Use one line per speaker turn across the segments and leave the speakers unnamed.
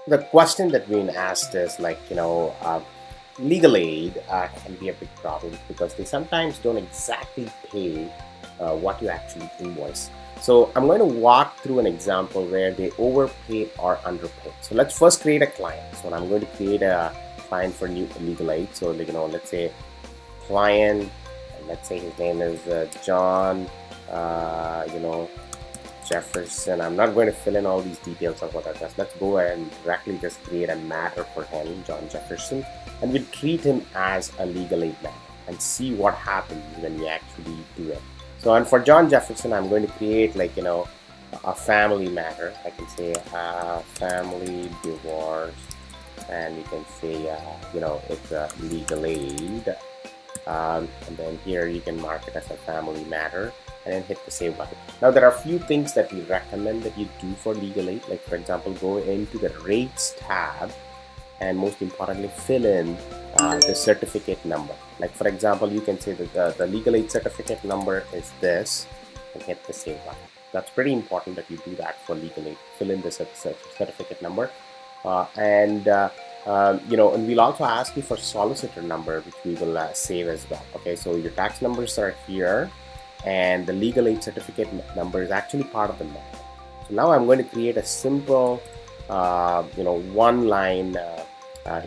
The question that being asked is like, legal aid can be a big problem because they sometimes don't exactly pay what you actually invoice. So I'm going to walk through an example where they overpay or underpay. So let's first create a client. So I'm going to create a client for new legal aid. So let's say client, and let's say his name is John, Jefferson. I'm not going to fill in all these details of what that does. Let's go ahead and directly just create a matter for him, John Jefferson, and we'll treat him as a legal aid matter and see what happens when we actually do it. So, and for John Jefferson, I'm going to create a family matter. I can say family divorce, and you can say it's a legal aid. And then here you can mark it as a family matter and then hit the save button. Now there are a few things that we recommend that you do for legal aid, like for example go into the rates tab and most importantly fill in the certificate number. Like for example you can say that the legal aid certificate number is this and hit the save button. That's pretty important that you do that for legal aid. Fill in the certificate number and we'll also ask you for solicitor number, which we will save as well. Okay, so your tax numbers are here and the legal aid certificate number is actually part of the matter. So now I'm going to create a simple one line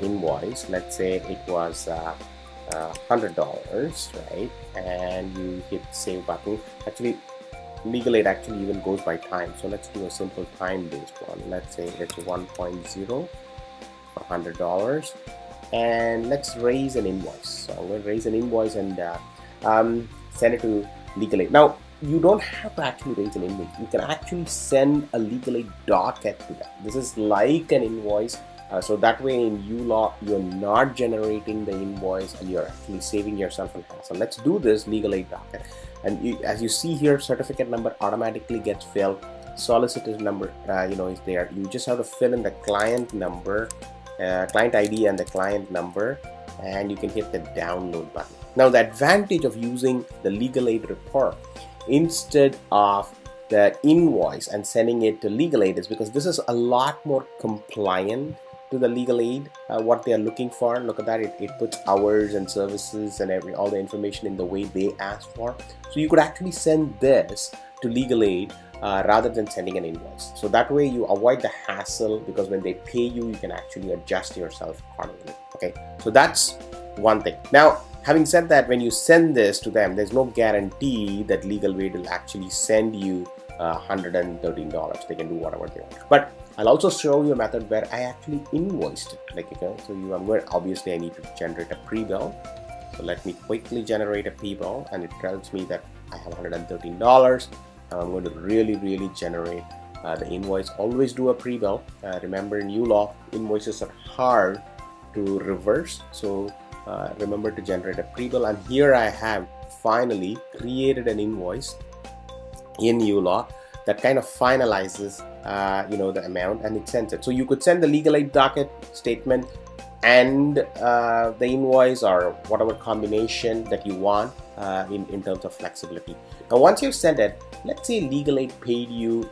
invoice. Let's say it was $100, right? And you hit save button. Actually legal aid actually even goes by time, so let's do a simple time based one. Let's say it's 1.0 for $100 and let's raise an invoice. So I'm going to raise an invoice and send it to legal aid. Now you don't have to actually raise an invoice, you can actually send a legal aid docket to them. This is like an invoice, so that way in ULaw you're not generating the invoice and you're actually saving yourself a hassle. Let's do this legal aid docket, and as you see here, certificate number automatically gets filled, solicitor number is there. You just have to fill in the client number, client ID and the client number, and you can hit the download button. Now the advantage of using the legal aid report instead of the invoice and sending it to legal aid is because this is a lot more compliant to the legal aid, what they are looking for. Look at that, it puts hours and services and all the information in the way they ask for. So you could actually send this to legal aid rather than sending an invoice. So that way you avoid the hassle, because when they pay you, you can actually adjust yourself accordingly. Okay, so that's one thing. Now, having said that, when you send this to them, there's no guarantee that legal aid will actually send you $113. They can do whatever they want. But I'll also show you a method where I actually invoiced it. Obviously I need to generate a pre-bill. So let me quickly generate a pre-bill, and it tells me that I have $113. I'm going to really generate the invoice. Always do a pre-bill. Remember, in ULaw, invoices are hard to reverse, so remember to generate a pre-bill. And here I have finally created an invoice in ULaw that kind of finalizes the amount, and it sends it. So you could send the legal aid docket statement and the invoice, or whatever combination that you want in terms of flexibility. Now once you've sent it, let's say legal aid paid you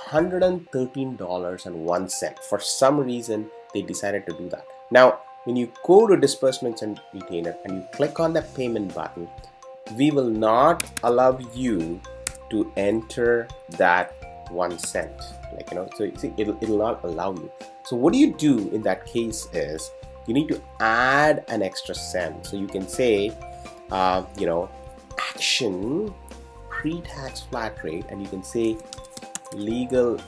$113.01. For some reason they decided to do that. Now when you go to disbursements and retainer and you click on the payment button, we will not allow you to enter that 1 cent. So you see, it'll not allow you. So what do you do in that case is you need to add an extra cent. So you can say action pre-tax flat rate, and you can say legal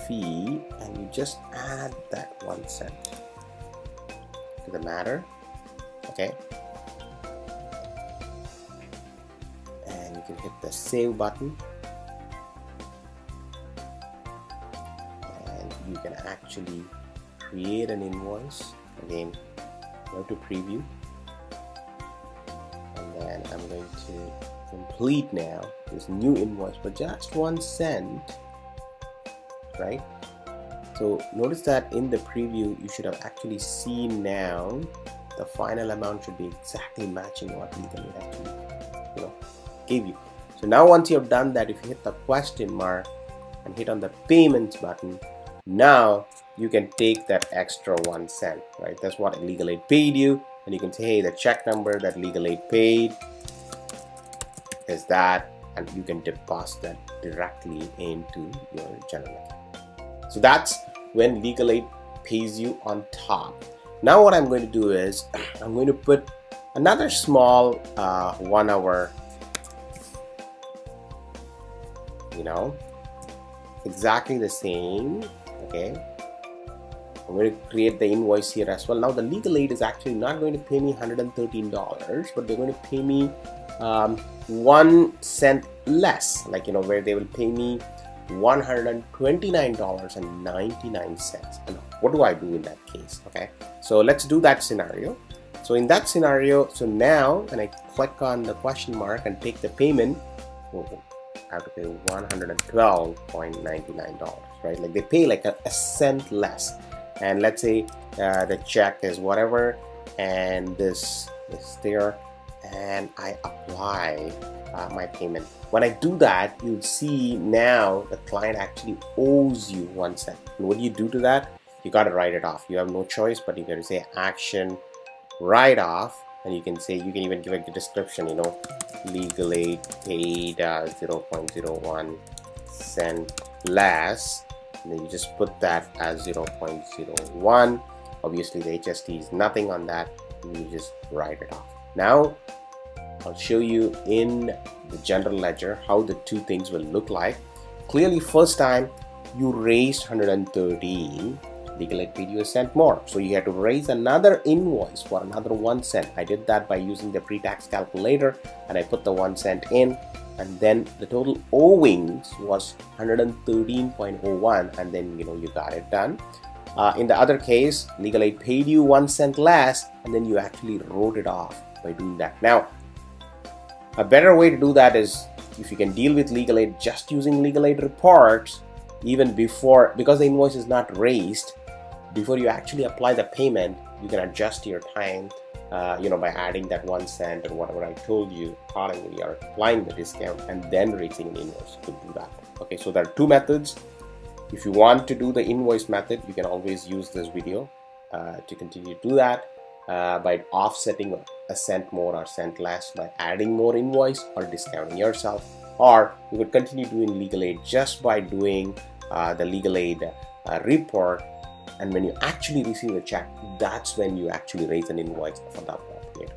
fee, and you just add that 1 cent to the matter. Okay, and you can hit the save button, and you can actually create an invoice. Again, go to preview, and then I'm going to complete now this new invoice for just 1 cent, right? So notice that in the preview you should have actually seen now the final amount should be exactly matching what legal aid actually gave you. So now once you have done that, if you hit the question mark and hit on the payments button, now you can take that extra 1 cent, right? That's what legal aid paid you, and you can say, hey, the check number that legal aid paid is that, and you can deposit that directly into your general account. So that's when legal aid pays you on top. Now what I'm going to do is I'm going to put another small 1 hour, exactly the same. Okay, I'm going to create the invoice here as well. Now the legal aid is actually not going to pay me $113, but they're going to pay me 1 cent less, where they will pay me $129.99. And what do I do in that case? Okay, so let's do that scenario. So in that scenario, so now when I click on the question mark and take the payment, I have to pay $112.99, right? Like they pay like a cent less. And let's say the check is whatever, and this is there, and I apply my payment. When I do that, you'll see now the client actually owes you 1 cent. And what do you do to that? You got to write it off. You have no choice, but you got to say action write off, and you can say, you can even give a description, legal aid paid 0.01 cent less, and then you just put that as 0.01. Obviously the HST is nothing on that, and you just write it off. Now I'll show you in the general ledger how the two things will look like. Clearly, first time you raised 113, legal aid paid you a cent more, so you had to raise another invoice for another 1 cent. I did that by using the pre-tax calculator, and I put the 1 cent in, and then the total owings was 113.01, and then you got it done. In the other case, legal aid paid you 1 cent less, and then you actually wrote it off by doing that. Now, a better way to do that is, if you can deal with legal aid just using legal aid reports, even before, because the invoice is not raised, before you actually apply the payment, you can adjust your time, by adding that 1 cent or whatever I told you accordingly, or applying the discount and then raising an invoice. You could do that. Okay, so there are two methods. If you want to do the invoice method, you can always use this video to continue to do that by offsetting a cent more or cent less by adding more invoice or discounting yourself. Or you could continue doing legal aid just by doing the legal aid report, and when you actually receive a check, that's when you actually raise an invoice for that period.